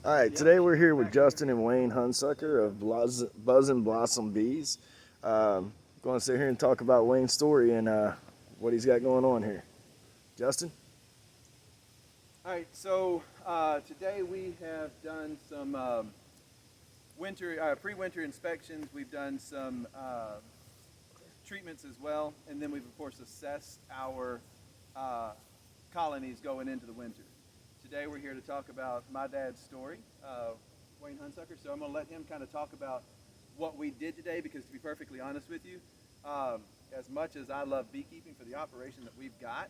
All right, today we're here with Justin and Wayne Hunsucker of Buzz and Blossom Bees. Going to sit here and talk about Wayne's story and what he's got going on here. Justin? All right, so today we have done some pre-winter inspections. We've done some treatments as well, and then we've of course assessed our colonies going into the winter. Today we're here to talk about my dad's story, Wayne Hunsucker. So I'm going to let him kind of talk about what we did today, because to be perfectly honest with you, as much as I love beekeeping for the operation that we've got,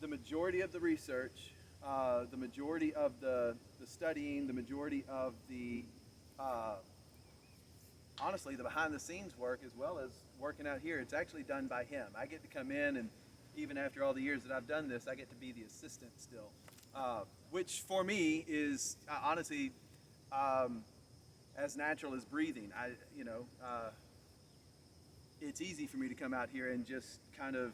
the majority of the research, the majority of the studying, the majority of the honestly the behind the scenes work, as well as working out here, it's actually done by him. I get to come in, and even after all the years that I've done this, I get to be the assistant still, which for me is honestly as natural as breathing. It's easy for me to come out here and just kind of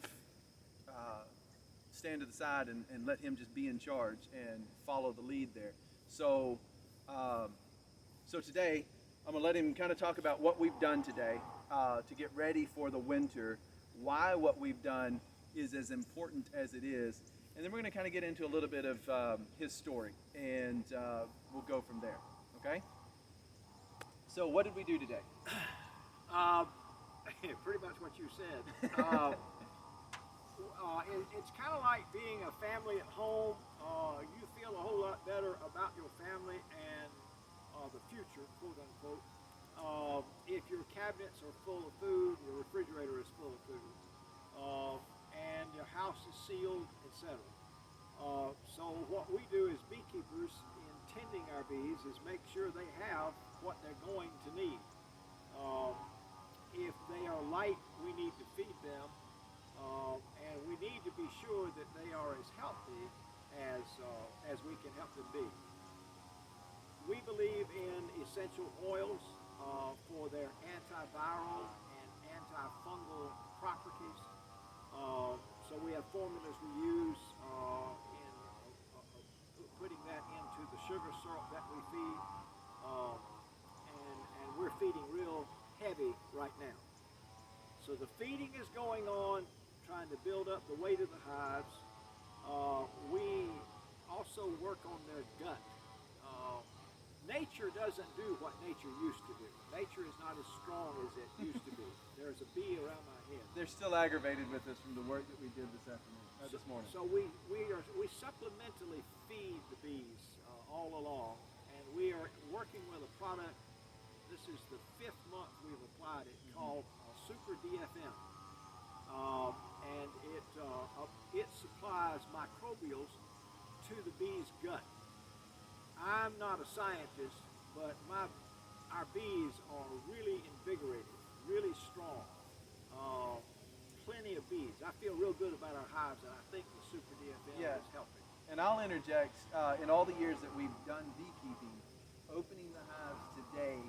stand to the side and let him just be in charge and follow the lead there. So, so today I'm gonna let him kind of talk about what we've done today to get ready for the winter, why what we've done is as important as it is, and then we're gonna kind of get into a little bit of his story, and we'll go from there. Okay? So what did we do today? Pretty much what you said. It's kind of like being a family at home. You feel a whole lot better about your family and the future, quote unquote. If your cabinets are full of food, your refrigerator is full of food, and your house is sealed, etc. So what we do as beekeepers in tending our bees is make sure they have what they're going to need. If they are light, we need to feed them, and we need to be sure that they are as healthy as we can help them be. We believe in essential oils for their antiviral and antifungal properties. So we have formulas we use in putting that into the sugar syrup that we feed, and we're feeding real heavy right now. So the feeding is going on, trying to build up the weight of the hives. We also work on their gut. Nature doesn't do what nature used to do. Nature is not as strong as it used to be. There's a bee around my head. They're still aggravated with us from the work that we did this afternoon, this morning. So we supplementally feed the bees all along, and we are working with a product. This is the 5th month we've applied it, called Super DFM, and it supplies microbials to the bee's gut. I'm not a scientist, but our bees are really invigorated, really strong. Plenty of bees. I feel real good about our hives, and I think the Super DFM is helping. And I'll interject, in all the years that we've done beekeeping, opening the hives today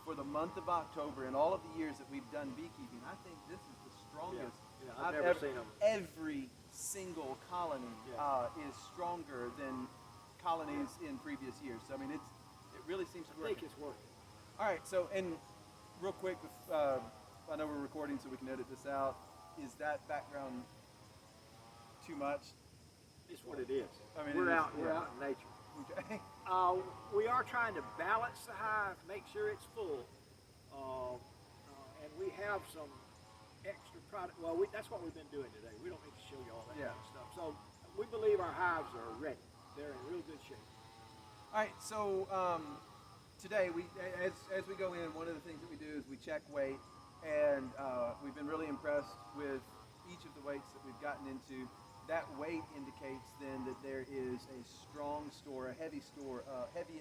for the month of October, and all of the years that we've done beekeeping, I think this is the strongest. I've never seen them. Every single colony is stronger than colonies in previous years. So I mean, it really seems to work. I think it's working. All right, so and real quick, I know we're recording, so we can edit this out. Is that background too much? It's what it is. I mean, we're out in nature. Okay. We are trying to balance the hive, make sure it's full, and we have some extra product. Well, that's what we've been doing today. We don't need to show you all that kind of stuff. So we believe our hives are ready. They're in real good shape. All right. So today, as we go in, one of the things that we do is we check weight, and we've been really impressed with each of the weights that we've gotten into. That weight indicates then that there is a strong store, a heavy store, heavy,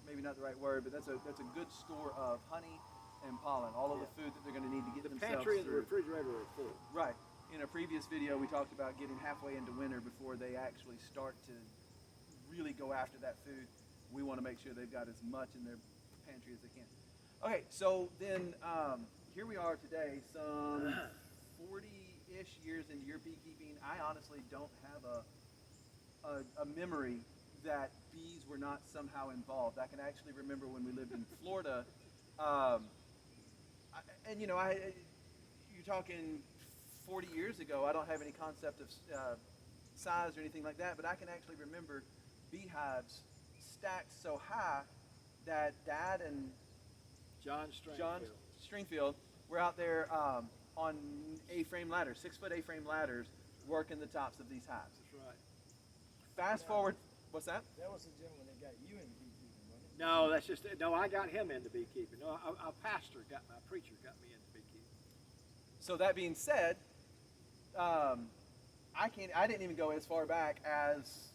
maybe not the right word, but that's a good store of honey and pollen, all of the food that they're going to need to get themselves through. The pantry and the through. refrigerator are full. Right. In a previous video, we talked about getting halfway into winter before they actually start to really go after that food. We want to make sure they've got as much in their pantry as they can. Okay, so then here we are today, some 40-ish years into your beekeeping. I honestly don't have a memory that bees were not somehow involved. I can actually remember when we lived in Florida, um, and you know, you're talking 40 years ago. I don't have any concept of size or anything like that, but I can actually remember beehives stacked so high that Dad and John John Stringfield. Stringfield were out there on A-frame ladders, 6-foot A-frame ladders, working the tops of these hives. That's right. Fast forward, what's that? That was the gentleman that got you into beekeeping, wasn't it? No, that's just no. I got him into beekeeping. No, a preacher got me into beekeeping. So that being said, I didn't even go as far back as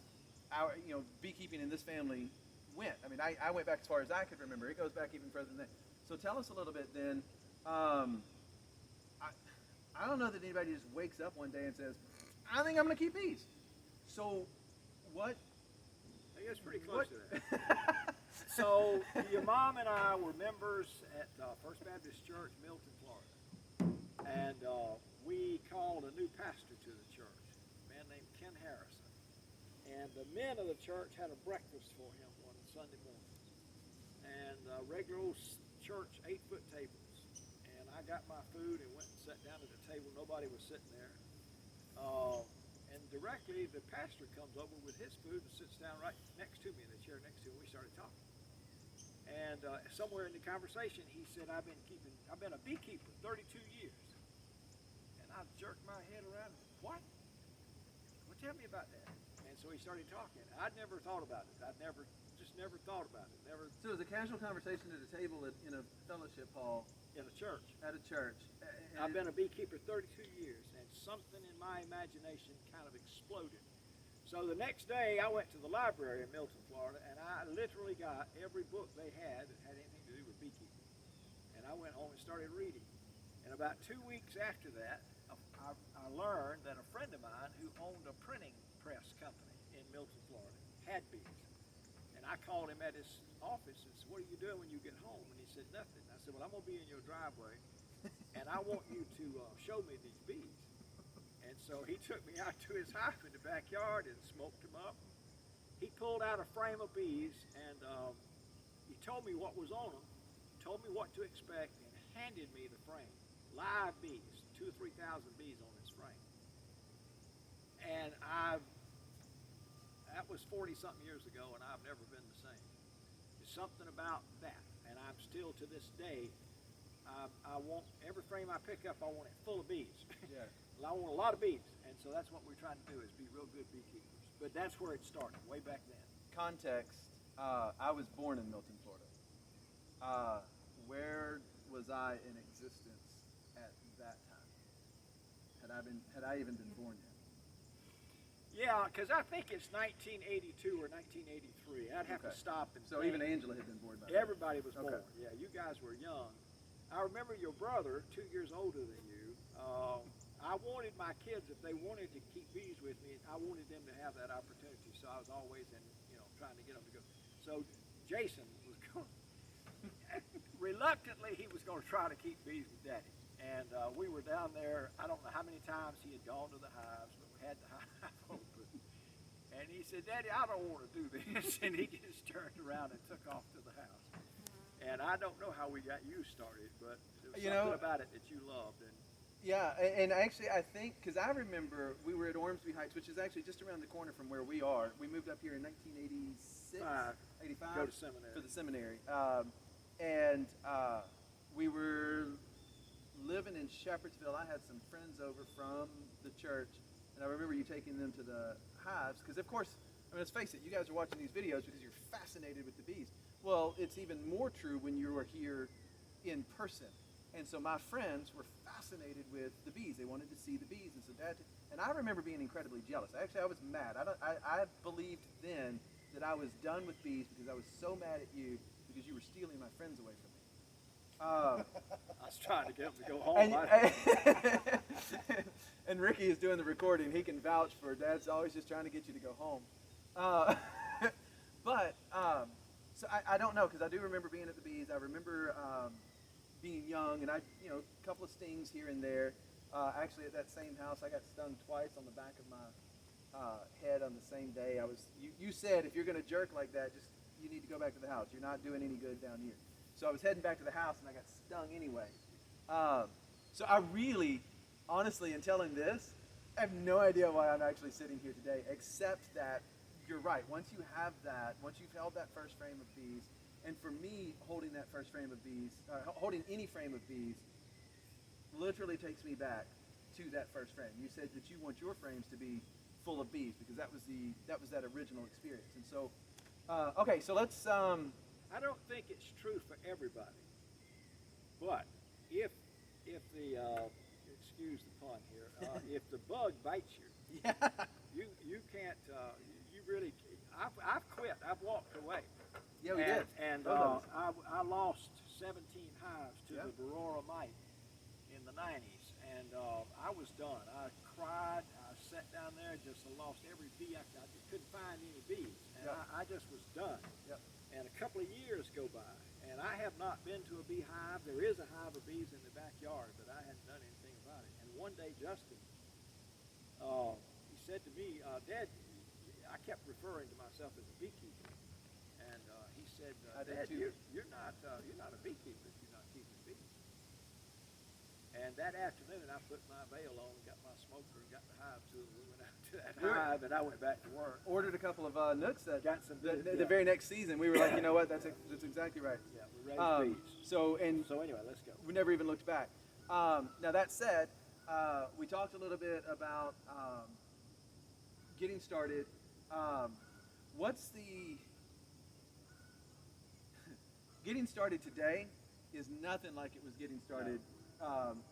our, beekeeping in this family went. I mean, I went back as far as I could remember. It goes back even further than that. So tell us a little bit then. I don't know that anybody just wakes up one day and says, I think I'm going to keep bees. So what? I think it's pretty close to that. So your mom and I were members at First Baptist Church, Milton, Florida, and we called a new pastor to the church, a man named Ken Harrison. And the men of the church had a breakfast for him one Sunday morning, and regular old church 8-foot tables. And I got my food and went and sat down at the table. Nobody was sitting there. And directly the pastor comes over with his food and sits down right next to me in the chair next to me. We started talking. And somewhere in the conversation, he said, I've been a beekeeper 32 years. And I jerked my head around. What? Well, tell me about that. And so he started talking. I'd never thought about it. I'd never thought about it. Never So it was a casual conversation at a table in a fellowship hall in a church. at a church. I've been a beekeeper 32 years, and something in my imagination kind of exploded. So the next day, I went to the library in Milton, Florida, and I literally got every book they had that had anything to do with beekeeping. And I went home and started reading. And about 2 weeks after that, I learned that a friend of mine who owned a printing press company in Milton, Florida, had bees. And I called him at his office and said, what are you doing when you get home? And he said, nothing. I said, well, I'm going to be in your driveway, and I want you to show me these bees. And so he took me out to his hive in the backyard and smoked them up. He pulled out a frame of bees, and he told me what was on them, told me what to expect, and handed me the frame. Live bees, 2,000 or 3,000 bees on this frame. And that was 40-something years ago, and I've never been the same. There's something about that, and I'm still to this day, I want every frame I pick up, I want it full of bees. Yeah. I want a lot of bees, and so that's what we're trying to do, is be real good beekeepers. But that's where it started, way back then. Context, I was born in Milton, Florida. Where was I in existence at that time? Had I even been born yet? Yeah, because I think it's 1982 or 1983. I'd have to Okay. stop and So think. even Angela had been born by then. Everybody was born. Okay. Yeah, you guys were young. I remember your brother, 2 years older than you. I wanted my kids, if they wanted to keep bees with me, I wanted them to have that opportunity. So I was always trying to get them to go. So Jason was going, reluctantly, he was going to try to keep bees with Daddy. And we were down there, I don't know how many times he had gone to the hives, but we had the hive open. And he said, Daddy, I don't want to do this. And he just turned around and took off to the house. And I don't know how we got you started, but there was something about it that you loved. And Yeah, and actually I think, because I remember we were at Ormsby Heights, which is actually just around the corner from where we are. We moved up here in 1986, 85 go to seminary. for the seminary. We were living in Shepherdsville. I had some friends over from the church, and I remember you taking them to the hives, because of course, I mean, let's face it, you guys are watching these videos because you're fascinated with the bees. Well, it's even more true when you are here in person. And so my friends were fascinated with the bees. They wanted to see the bees, and so and I remember being incredibly jealous. Actually, I was mad. I believed then that I was done with bees because I was so mad at you because you were stealing my friends away from me. I was trying to get him to go home. And Ricky is doing the recording. He can vouch for Dad's always just trying to get you to go home. So I don't know, because I do remember being at the bees. I remember being young, and a couple of stings here and there. Actually, at that same house, I got stung twice on the back of my head on the same day. You said if you're going to jerk like that, just you need to go back to the house. You're not doing any good down here. So I was heading back to the house and I got stung anyway. So I really, honestly, in telling this, I have no idea why I'm actually sitting here today, except that you're right. Once you have that, once you've held that first frame of bees, and for me, holding that first frame of bees, holding any frame of bees, literally takes me back to that first frame. You said that you want your frames to be full of bees because that was that original experience. And so, okay, so let's. I don't think it's true for everybody, but if the excuse the pun here, if the bug bites you, Yeah. you can't you really. I've quit. I've walked away. Yeah, we did. And Both of us. I lost 17 hives to Yeah. the Varroa mite in the 90s, and I was done. I cried. I sat down there, just lost every bee. I couldn't find any bees, and Yeah. I just was done. Yep. And a couple of years go by, and I have not been to a beehive. There is a hive of bees in the backyard, but I hadn't done anything about it. And one day, Justin, he said to me, Dad, I kept referring to myself as a beekeeper, and he said, I did Dad, too. you're not a beekeeper if you're not keeping bees. And that afternoon, I put my veil on, got my smoker, and got the hive tool. We went out to that hive, and I went back to work. Ordered a couple of nooks that Got some the, good, the yeah. very next season. We were like, you know what? That's exactly right. Yeah, we raised bees. So and So anyway, let's go. we never even looked back. Now that said, we talked a little bit about getting started. What's the getting started today is nothing like it was getting started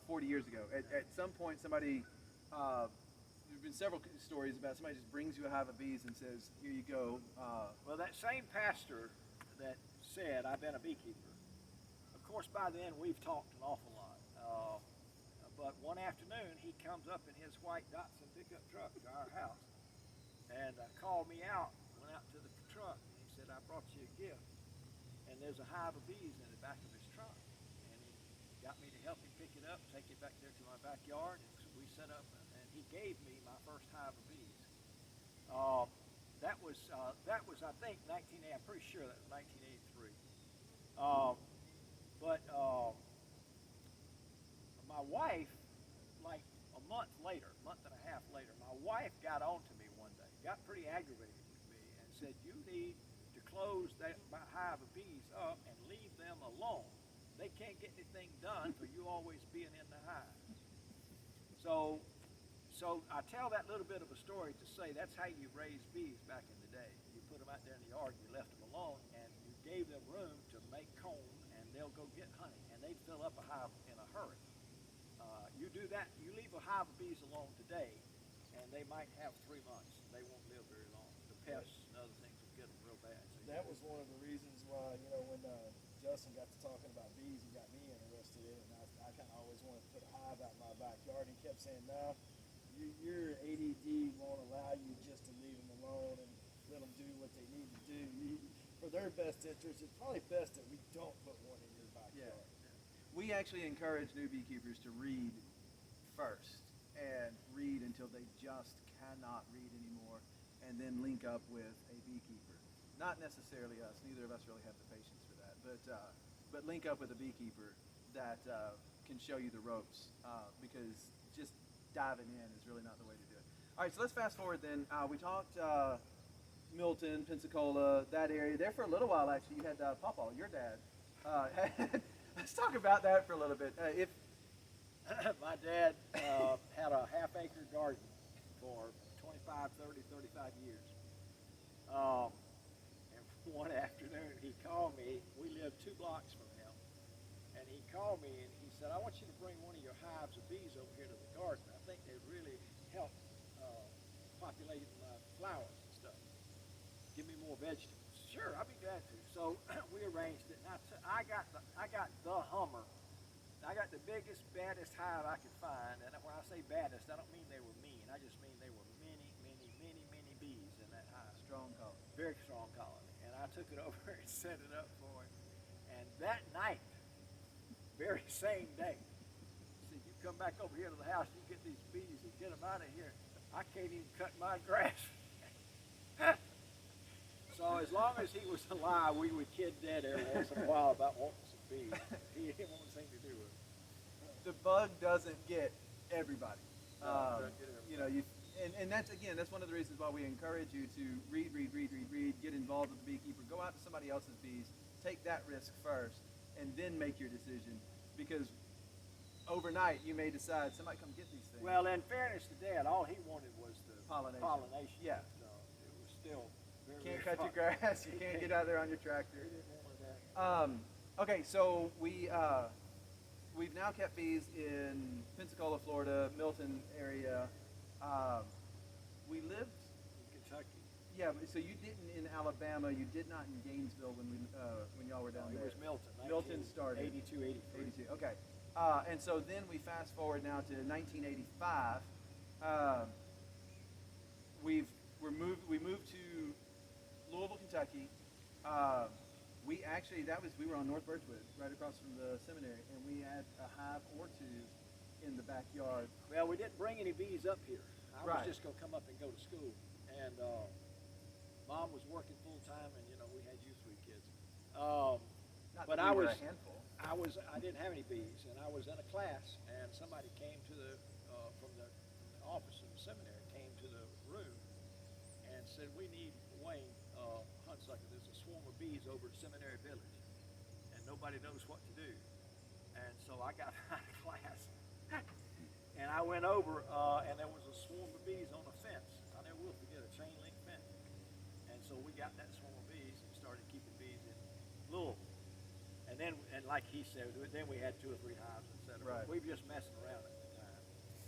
40 years ago. At some point, somebody there's been several stories about somebody just brings you a hive of bees and says, "Here you go." Well, that same pastor that said, I've been a beekeeper, of course, by then we've talked an awful lot. But one afternoon, he comes up in his white Datsun pickup truck to our house and called me out, went out to the truck, and he said, I brought you a gift. And there's a hive of bees in the back of his truck. And he got me to help him pick it up, take it back there to my backyard, and so we set up, and he gave me my first hive of bees. That was I think 1980. I'm pretty sure that was 1983. But my wife, like a month and a half later, my wife got on to me one day, got pretty aggravated with me, and said, "You need to close my hive of bees up and leave them alone. They can't get anything done for you always being in the hive." So I tell that little bit of a story to say that's how you raised bees back in the day. You put them out there in the yard, you left them alone, and you gave them room to make comb, and they'll go get honey, and they'd fill up a hive in a hurry. You do that, you leave a hive of bees alone today, and they might have 3 months. They won't live very long. The pests and other things will get them real bad. So That was one of the reasons why, when Justin got to talking about bees, he got me interested in it, and I kind of always wanted to put a hive out in my backyard. He kept saying, "No, your ADD won't allow you just to leave them alone and let them do what they need to do. For their best interest, it's probably best that we don't put one in your backyard." We actually encourage new beekeepers to read first and read until they just cannot read anymore, and then link up with a beekeeper. Not necessarily us. Neither of us really have the patience for that, but link up with a beekeeper that can show you the ropes, because just diving in is really not the way to do it. All right, so let's fast forward then. We talked Milton, Pensacola, that area. There for a little while, actually, you had Papa, your dad. Let's talk about that for a little bit. my dad had a half-acre garden for 25, 30, 35 years. And one afternoon he called me. We lived 2 blocks from him. And he called me and he said, "I want you to bring one of your hives of bees over here to the garden. I think they'd really help populating flowers and stuff. Give me more vegetables." Sure, I'll be glad to. So we arranged it. And I got the Hummer. I got the biggest, baddest hive I could find. And when I say baddest, I don't mean they were mean. I just mean they were many, many, many, many bees in that hive. Strong colony. Very strong colony. And I took it over and set it up for him. And that night, very same day, he said, "You come back over here to the house, you get these bees and get them out of here." I can't even cut my grass. So as long as he was alive, we would kid Dad every once in a while about wanting some bees. He didn't want anything to do with it. The bug doesn't get everybody. No, it doesn't get everybody. You know, and that's again, that's one of the reasons why we encourage you to read, get involved with the beekeeper, go out to somebody else's bees, take that risk first, and then make your decision. Because overnight you may decide somebody come get these things. Well, in fairness to Dad, all he wanted was the Pollination. Yeah. So it was still very, Can't very cut your fun. grass. You can't get out there on your tractor. He didn't want that. Okay, so we've now kept bees in Pensacola, Florida, Milton area. We lived, In Kentucky. yeah. So you didn't in Alabama. You did not in Gainesville when y'all were down It there. was Milton. Milton started 82, 83. 82. Okay. And so then we fast forward now to 1985. We moved to Louisville, Kentucky. We were on North Birchwood, right across from the seminary, and we had a hive or two in the backyard. Well, we didn't bring any bees up here. I Right. was just going to come up and go to school. And Mom was working full time, and we had you three kids. Not But that I we were was- a handful. I didn't have any bees, and I was in a class, and somebody came to from the office of the seminary, came to the room, and said, "We need Wayne Hunsucker. There's a swarm of bees over at Seminary Village, and nobody knows what to do." And so I got out of class, and I went over, and there was a swarm of bees on a fence. I never will forget a chain link fence. And so we got that swarm of bees and started keeping bees in Louisville. And then, like he said, then we had 2 or 3 hives, etc. Right. We were just messing around at the time.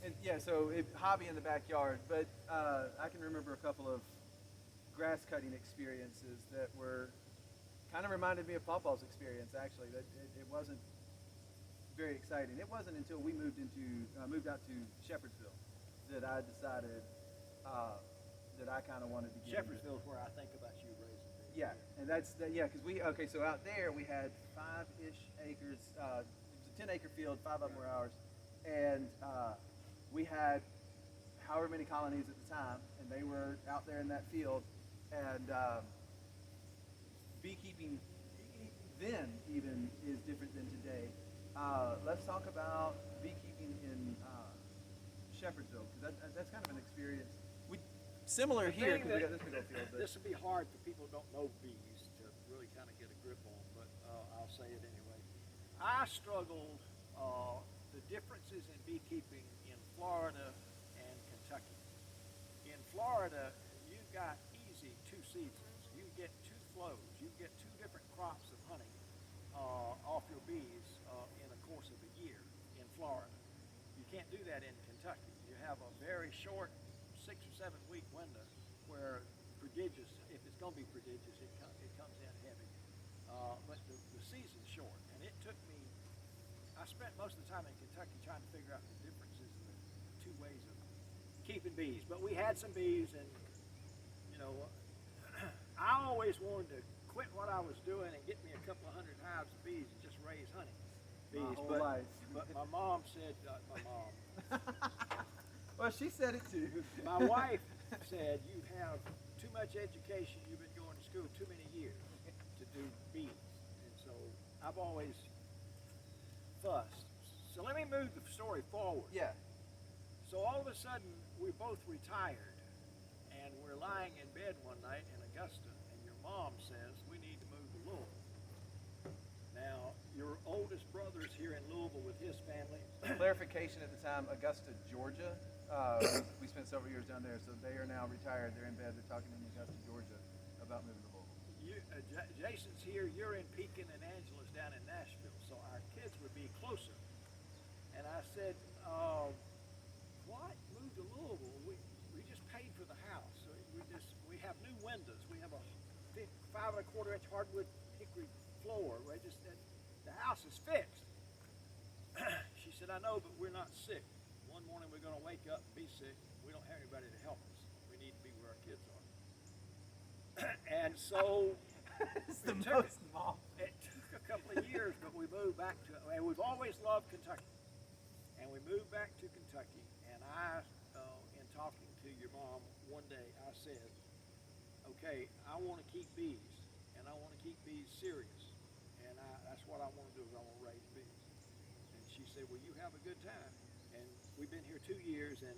And yeah, so hobby in the backyard, but I can remember a couple of grass cutting experiences that were kind of reminded me of Pawpaw's experience. Actually, that it wasn't very exciting. It wasn't until we moved out to Shepherdsville that I decided that I kind of wanted to get into it. Shepherdsville's where I think about you raising bees. Yeah, and because so out there we had 5-ish acres. It was a 10-acre field, 5 of them were ours, and we had however many colonies at the time, and they were out there in that field, and beekeeping then even is different than today. Let's talk about beekeeping in Shepherdsville, because that's kind of an experience. Similar here, because we got this big old field. But This would be hard for people who don't know bees to really kind of get a grip on, but I'll say it anyway. I struggled the differences in beekeeping in Florida and Kentucky. In Florida, you've got easy 2 seasons. You get 2 flows. You get 2 different crops of honey off your bees in the course of a year in Florida. You can't do that in Kentucky. You have a very short 6 or 7 week window where prodigious, if it's going to be prodigious, it comes in heavy. But the season's short, and it took me, I spent most of the time in Kentucky trying to figure out the differences in the 2 ways of keeping bees. But we had some bees, and I always wanted to quit what I was doing and get me a couple of 100 hives of bees and just raise honey bees. My whole life. But my mom said, Well, she said it too. my wife said, "You have too much education. You've been going to school too many years to do bees." And so I've always fussed. So let me move the story forward. Yeah. So all of a sudden, we both retired, and we're lying in bed one night in Augusta, and your mom says, "We need to move to Louisville." Now, your oldest brother's here in Louisville with his family. Clarification at the time, Augusta, Georgia. We spent several years down there, so they are now retired. They're in bed. They're talking in Augusta, Georgia, about moving to Louisville. Jason's here. You're in Pekin, and Angela's down in Nashville. So our kids would be closer. And I said, "What? Move to Louisville? We just paid for the house. So we have new windows. We have a 5 1/4 inch hardwood hickory floor. The house is fixed." She said, "I know, but we're not sick. One morning we're going to wake up and be sick. We don't have anybody to help us. We need to be where our kids are." And so It's the it took- most mom. it took a couple of years, but we moved back to, and we've always loved Kentucky. And we moved back to Kentucky, and I, in talking to your mom one day, I said, okay, I want to keep bees, and I want to keep bees serious, and that's what I want to do is I want to raise bees. And she said, well, you have a good time. And we've been here 2 years, and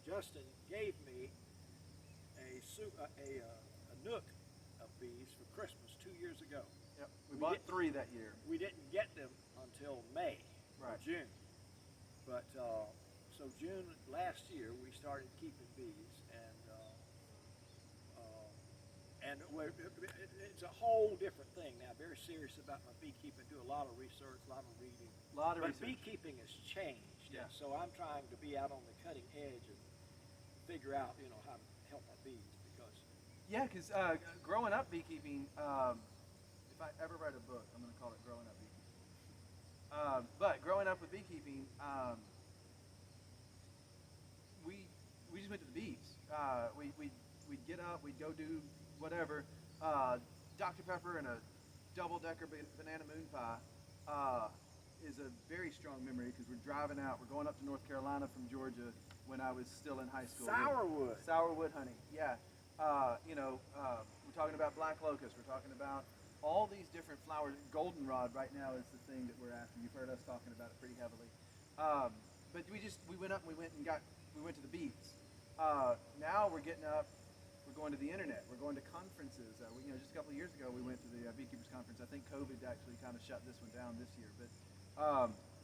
Justin gave me a nook of bees for Christmas 2 years ago. Yep. We bought 3 that year. We didn't get them until May or Right. June. But so June last year we started keeping bees, and it's a whole different thing now. Very serious about my beekeeping. Do a lot of research, a lot of reading. A lot of But research. beekeeping has changed. Yeah. And so I'm trying to be out on the cutting edge and figure out, how to help my bees because. Yeah, because growing up beekeeping, if I ever write a book, I'm going to call it Growing Up Beekeeping. But growing up with beekeeping, we just went to the bees. We'd get up, we'd go do whatever. Dr. Pepper and a double-decker banana moon pie is a very strong memory because we're driving out. We're going up to North Carolina from Georgia when I was still in high school. Sourwood. Sourwood honey, yeah. We're talking about black locust. We're talking about all these different flowers. Goldenrod right now is the thing that we're after. You've heard us talking about it pretty heavily. But we went up and we went to the bees. Now we're getting up. We're going to the internet. We're going to conferences. Just a couple of years ago, we went to the Beekeepers Conference. I think COVID actually kind of shut this one down this year.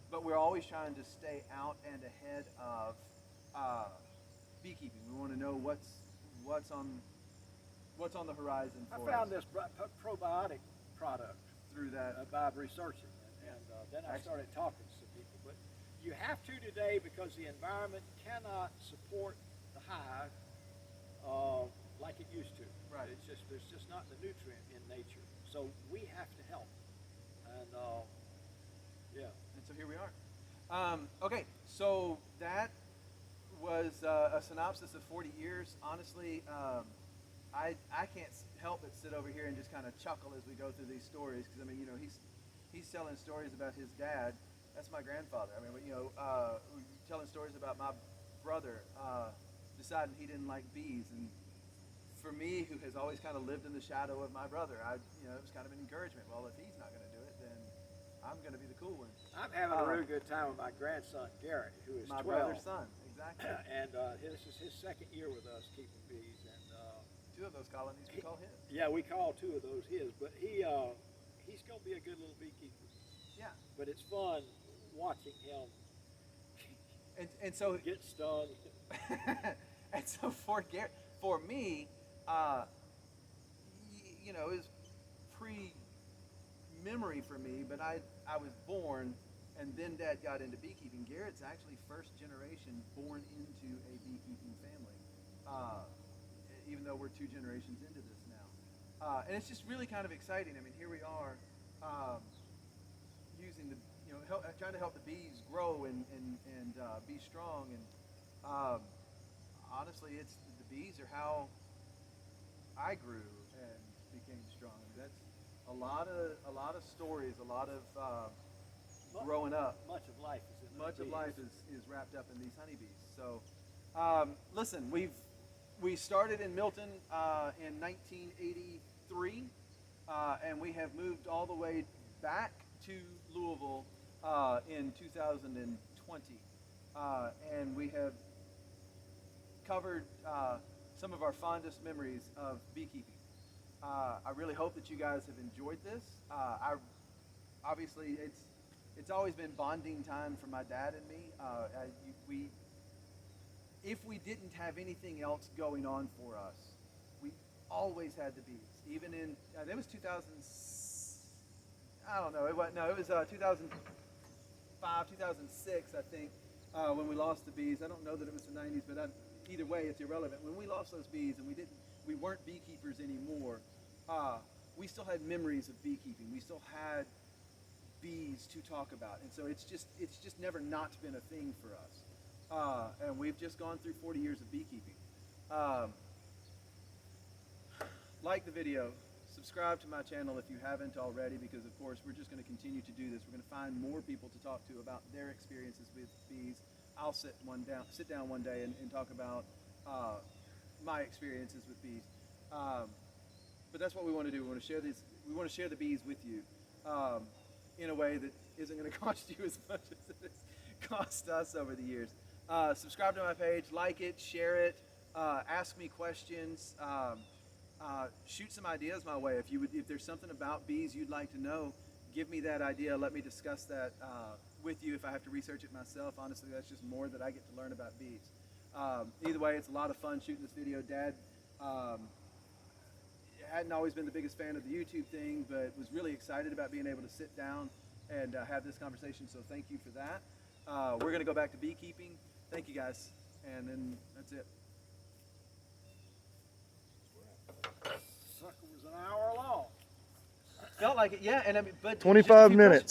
But we're always trying to stay out and ahead of beekeeping. We want to know what's on the horizon for us. I found this probiotic product Through that. by researching it, and then I started talking to some people. But you have to today because the environment cannot support the hive like it used to. Right. There's just not the nutrient in nature. So we have to help. And yeah. And so here we are. Okay, so that was a synopsis of 40 years. Honestly, I can't help but sit over here and just kind of chuckle as we go through these stories because he's telling stories about his dad. That's my grandfather. Telling stories about my brother deciding he didn't like bees, and for me, who has always kind of lived in the shadow of my brother, it was kind of an encouragement. Well, if he's not going to do it, then I'm going to be the cool one. I'm having a really good time with my grandson Garrett, who is my 12. brother's son, exactly. And this is his second year with us keeping bees, and 2 of those colonies we call his. yeah, we call 2 of those his. But he's gonna be a good little beekeeper. Yeah. But it's fun watching him And so get stung. and so for me, it was pre-memory for me, but I was born, and then Dad got into beekeeping. Garrett's actually first generation born into a beekeeping family, even though we're 2 generations into this now. And it's just really kind of exciting. Here we are using trying to help the bees grow and be strong. And honestly, the bees are how I grew and became strong. That's a lot of stories, a lot of growing up. Much of life is in Much those of bees. life is wrapped up in these honeybees. So, listen, we started in Milton in 1983, and we have moved all the way back to Louisville in 2020, and we have covered some of our fondest memories of beekeeping. I really hope that you guys have enjoyed this. Obviously, it's always been bonding time for my dad and me. If we didn't have anything else going on for us, we always had the bees. Even in it was 2000. I don't know. It was 2005, 2006, I think, when we lost the bees. I don't know that it was the 90s, but either way, it's irrelevant. When we lost those bees and we weren't beekeepers anymore, we still had memories of beekeeping. We still had bees to talk about, and so it's just never not been a thing for us. And we've just gone through 40 years of beekeeping. Like the video, subscribe to my channel if you haven't already, because of course we're just going to continue to do this. We're going to find more people to talk to about their experiences with bees. I'll sit down one day and talk about my experiences with bees. But that's what we want to do. We want to share these. We want to share the bees with you in a way that isn't going to cost you as much as it has cost us over the years. Subscribe to my page, like it, share it, ask me questions, shoot some ideas my way. If there's something about bees you'd like to know, give me that idea. Let me discuss that with you. If I have to research it myself, honestly, that's just more that I get to learn about bees. Either way, it's a lot of fun shooting this video. Dad hadn't always been the biggest fan of the YouTube thing, but was really excited about being able to sit down and have this conversation, so thank you for that. We're going to go back to beekeeping. Thank you, guys, and then that's it. Sucker was an hour long. Felt like it, yeah, and I mean, but just a 25 few minutes. questions.